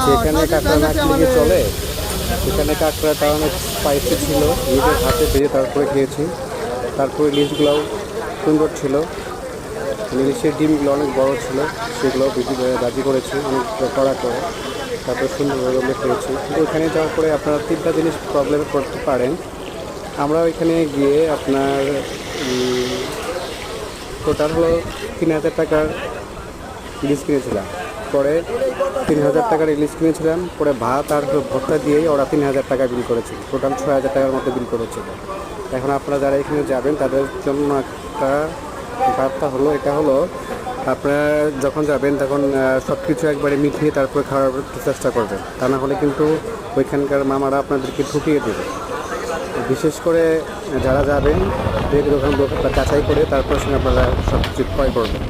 যেখানে কাঁকড়া না খেলে কি চলে, সেখানে কাঁকড়াটা অনেক স্পাইসি ছিল, নিজের হাতে ভেজে তারপরে খেয়েছি। তারপরে ইলিশগুলোও সুন্দর ছিল, ইলিশের ডিমগুলো অনেক বড় ছিল, সেগুলো বেশি রাজি করেছি অনেক কড়া করে। তারপরে সুন্দরভাবে আমরা খেয়েছি। কিন্তু ওখানে যাওয়ার পরে আপনারা তিনটা জিনিস প্রবলেমে পড়তে পারেন। আমরা ওইখানে গিয়ে আপনার টোটাল হলো 3,000 টাকার ইলিশ কিনেছিলাম। পরে 3,000 টাকার ইলিশ কিনেছিলাম, পরে ভাত আর ভর্তা দিয়েই ওরা 3,000 টাকা বিল করেছিল। টোটাল 6,000 টাকার মধ্যে বিল করেছিল। এখন আপনারা যারা এখানে যাবেন তাদের জন্য একটা বার্তা হলো, এটা হলো আপনারা যখন যাবেন তখন সব কিছু একবারে মিটিয়ে তারপরে খাওয়ার চেষ্টা করবেন, তা না হলে কিন্তু ওইখানকার মামারা আপনাদেরকে ঠকিয়ে দেবে। বিশেষ করে যারা যাবেন দোকান যাচাই করে তারপর সঙ্গে আপনারা সব কিছু ক্রয় করবেন।